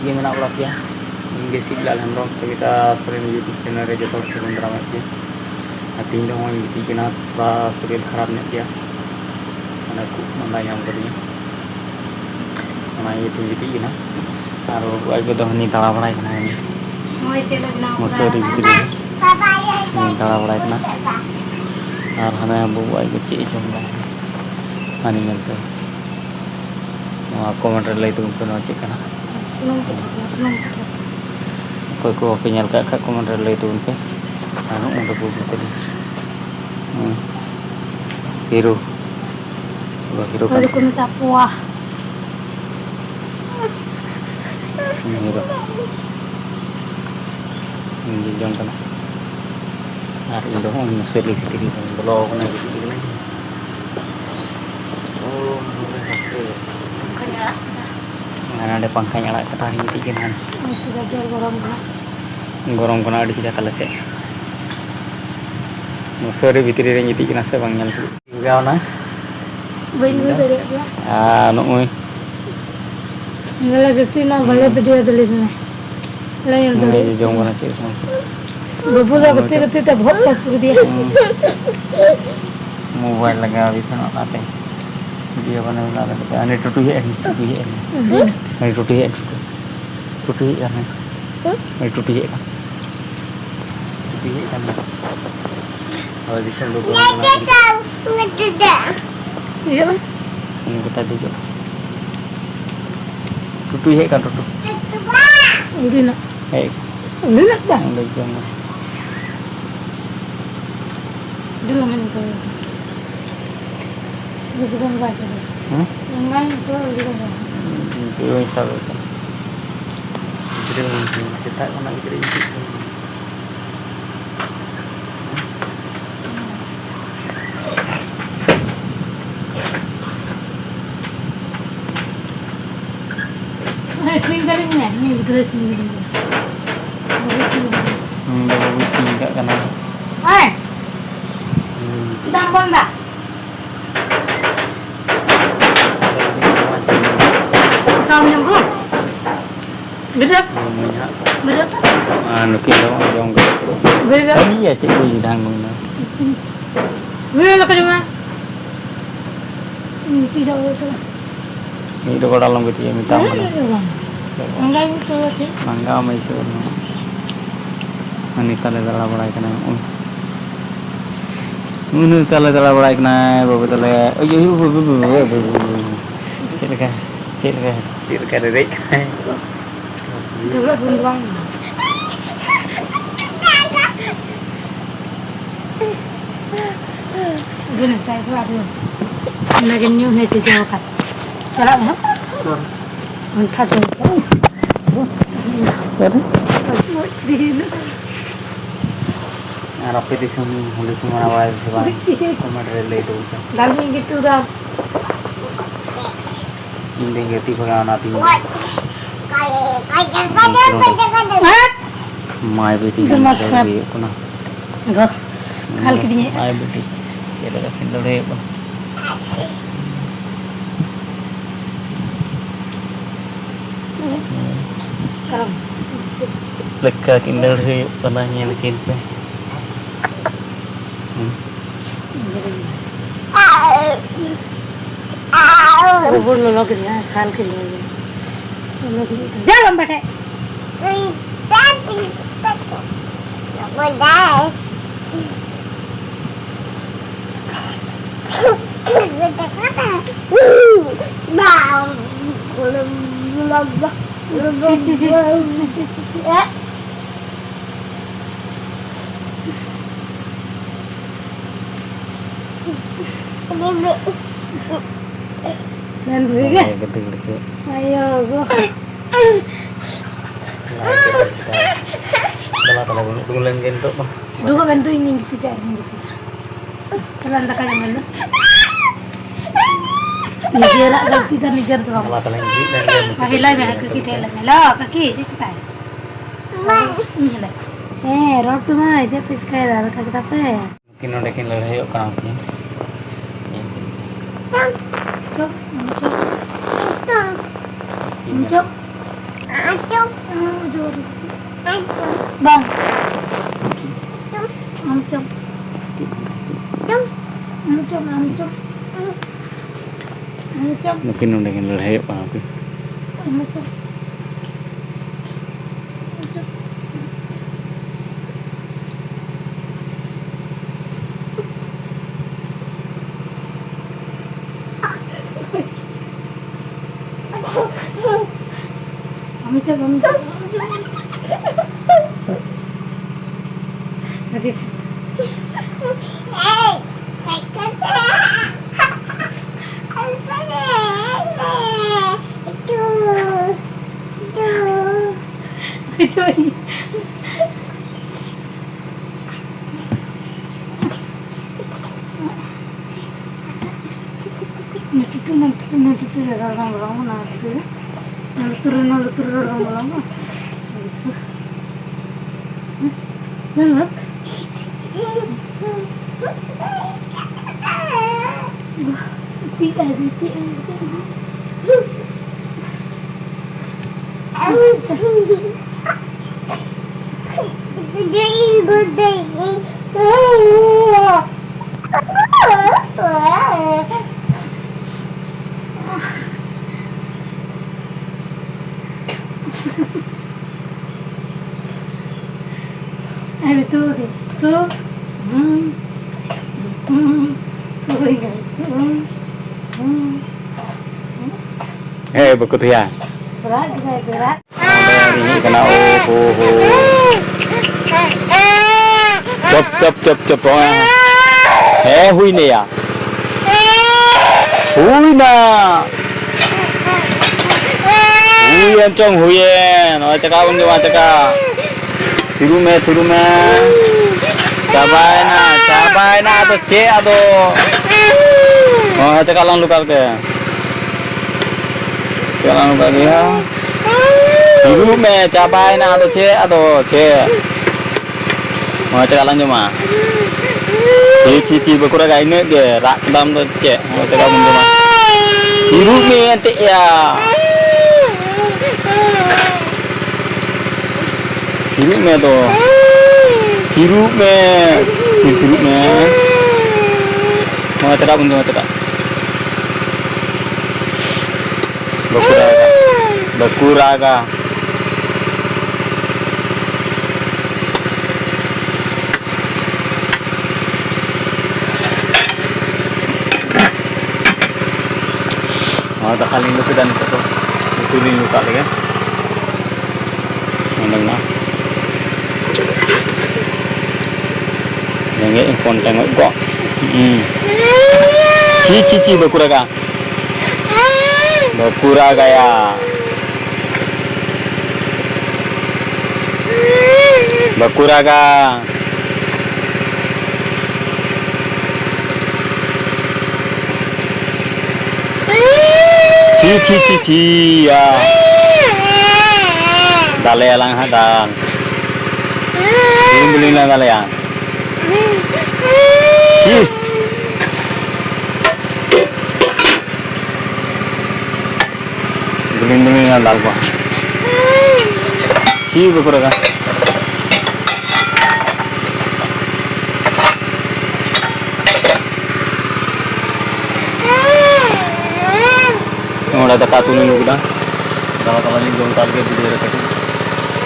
ये मेना बड़ा किया गेसी लाल हेम्ब्रम से kita sering YouTube channel re jotor sebelum drama kia तीन लोगों ने गिटी के ना थोड़ा शरीर खराब नहीं किया mana aku mana yang tadinya mana itu गिटी के ना और आई को तो हनी तड़ा बड़ा है ना मसूरी गिटी तड़ा बड़ा है ना और हमें अबू आई को ची चुम्बा हनी मिलते कमेंट ले तो उनको नोचे करना कोई को पेnyal kakak komentar le itu unpe anu udah buku tadi hero hero kan aku minta puah hero ini jangan kena hari ini dong masih lagi tadi belum kena gitu oh mana ada pangkanya lah kata hari ini kan sudah gorong गरम कना अड़ी जा कले से मसरी भितरी रे गिती कना से बांग नेल तु गावना बइन बइ दरे गया नोय नला गति ना भले वीडियो दलिस में लाइन दले जों बना चे सम बबू दा गति गति त बहुत कष्ट दिया मोबाइल लगा अभी खाना आते वीडियो बना बना दे अने टूटू है अने टूटी है करने टूटी है करना और दिशा लोग iya ini kita duduk टूटू है kan Tutu udah nak hey udah nak dah udah jangan dulu mana tu bukan bahasa enggak itu bukan itu salah kita masih tak nak kita isi sing kalinya ni betul sing ni bagus sih enggak kena tambah enggak kau nyambung berapa berapa anu kilo jong ke berapa iya cik kuy dang muna berapa kali mah tidak betul ini do dalam gitu ya minta mana enggak itu sih mangga mai sur ani tale dala bada kana unu tale dala bada kana babu tale ayo cilaka dedek coba buang gini saya tu ada lagi new hati jauh kan चला मैं उठा तो rapi di sini mulai kemana wae coba kemana le itu dalam gitu dah ini ngerti bagaimana nanti mai beti jadi kuna enggak hal kini mai beti kita dah kendal deh bang lega kendal deh panahnya lekin pe ऊपर लोग गया खाल के लिए जा हम बैठे dan beriga ayo go kalau bulan gentok dua bantu ini gitu cari gitu jalan tak kayak mana niger agak kita niger tuh kalau telah ini dan mahila meh kaki tela melo kaki sih cekai ini lah road tuh mah aja pis kayak ada kaki tapi mungkin udah kin leleh yuk kan aku cok cok cok Bang. Ancam. Mungkin udah kenal hayap apa? Ancam. Begitu ya. Berat. Ini kena Cop. Hui nih ya. Hui na. Huyen cong huyen. Oh cakap pun cuma cakap. Tiru me. Cabai na atau C atau. Oh cakap lang luka ke. Jalan luka dia. Tiru me cabai na atau C. Oh cakap lang cuma. Cici berkurang kayak ini dia rak dalam tu C. Oh cakap pun cuma. Tiru me ente ya. Tiru me tu. Tiru me. Oh cakap pun cuma cakap. Berkuraga. Oh, tak kali lupa dan itu tulis luka lagi kan? Mana? Yang ini konten kok. Cici berkuraga. Berkuraga ya. Berkuraga. Cici ya. Dale lang hadan. Beli lang dale ya. Beli lang dal ko. Berkuraga. Udah dekat dulu kita. Kalau ini belum target di daerah tadi.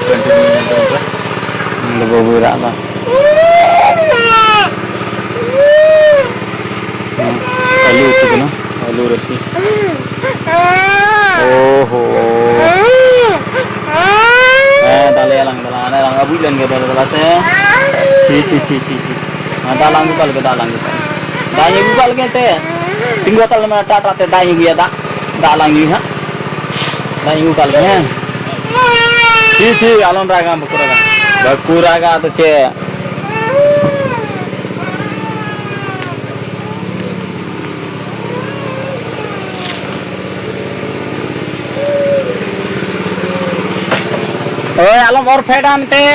Continue yang terus. Lebih berat lah. Alu itu kan? Alu resi. Dalang. Abu lang kita dalam. Cici. Dalang kita. Dalang kita. Tinggal kalau mereka tak dalang dia tak. Dalang ni ha. Dalang kalau ni. Cici alon raga berkuraga tu C. Oh, alon or fedan te.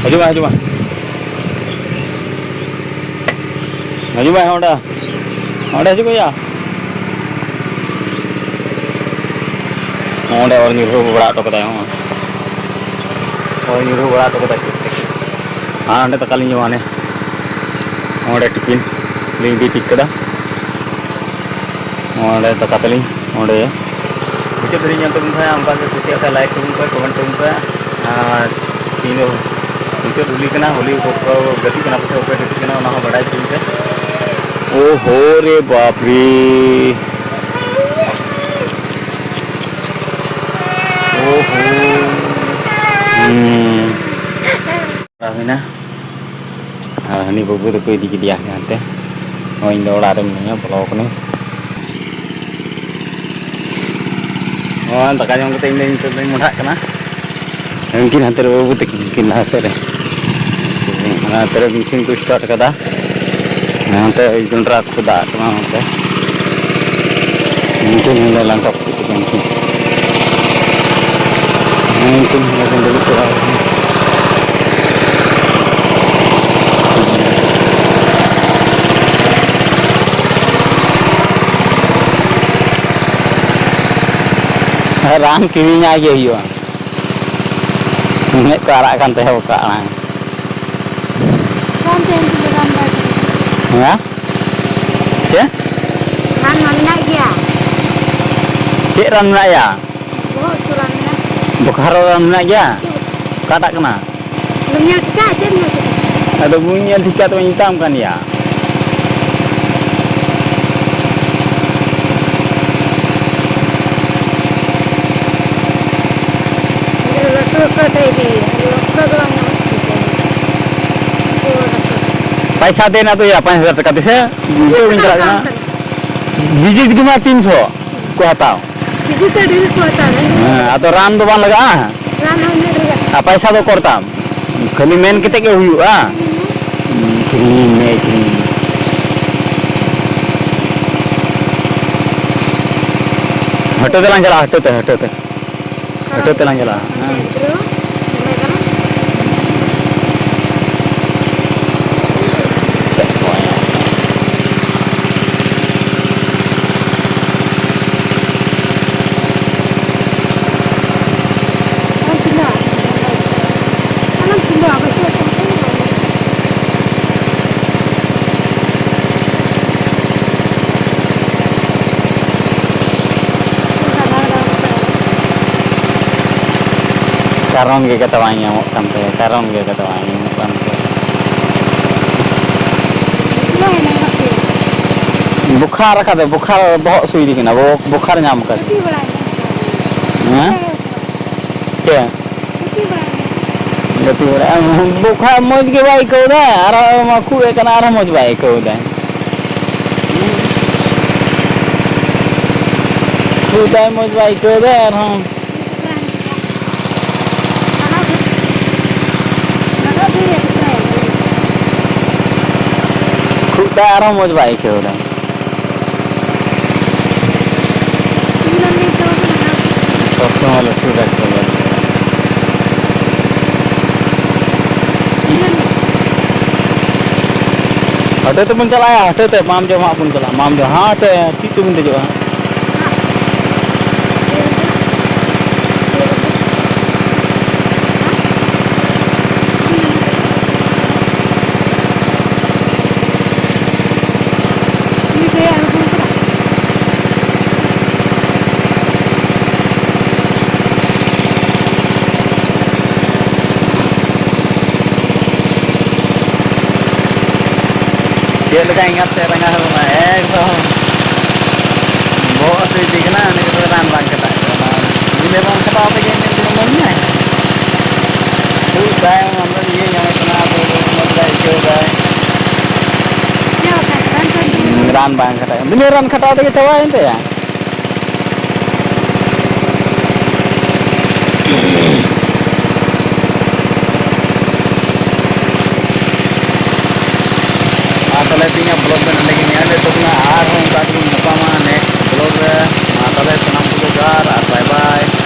Hajuma hajuma. Hajuma honda. Honda hajuma ya. Honda और निरू बड़ा तो कदा है और निरू बड़ा तो कदा हाँ honda तकाली जमाने honda टिफिन लिंक दी टिक कदा honda तकातली honda ya मुझे बड़ी जानते हैं भाई हमका के कुछ ऐसा लाइक करूँगा कमेंट करूँगा तीनों मुझे होली करना होली गति करना पड़ता है ऊपर गति करना ना हो बड़ा चीज़ है ओ हो रे बाप रे ओ हो अभी ना नहीं बाबू तो कोई दिक्कत नहीं आते और इन दौड़ा रहे हैं ब्लॉक ने और तक जम इन मुढ़ा करना उनकिन हाथ बाबू तक लहासे तेरे मिशीन को स्टार्ट कदा हाँ जोंड्रा को दाग उनकिन लंका उनकिन रान किरिंग आगे हुआ उन्हें कारा kan teh buka lah Kan teh itu dalam baju. ya cek Kan mana dia? cek ram nak ya Oh, suramnya. bukan ram nak ya kata kena Lumnya kita aja nih. ada bunyi tiga tu hitam kan ya पैसा देना तो या 5,000 टका से visit की 300 को हटाओ तो रान तो बांग लगा पैसा तो करता खाली मेन कितने के हुआ हटते लांग चला हटते लांग चला Karon ke ketawanya mau sampai karon ke ketawanya mau sampai बुखार का तो बुखार बहुत सुई दिखी ना वो बुखार नाम कर क्या गति बड़ा बुखार मौज के भाई को दे आरा माखू एक ना आरा मौज भाई को दे खुद आई मौज भाई को दे और हम खुद आरा मौज भाई को दे Malu sudah keluar. Ada tu pun cala ya, ada tu mam jo mak pun cala, mam jo हाँ tu ठीक tu pun tu jo. Dia lagi ingat saya tengah rumah bawa tu di kena ni kita ran bang kata ini bang kata apa yang ini rumahnya tu saya ngambil dia yang kena tu modal itu ran bang kata ini ran kata apa kita cawa itu ya Atau tinggal blog dan lagi ni ada tu kena arhong kaki muka mana blog atau senang tu gar bye bye.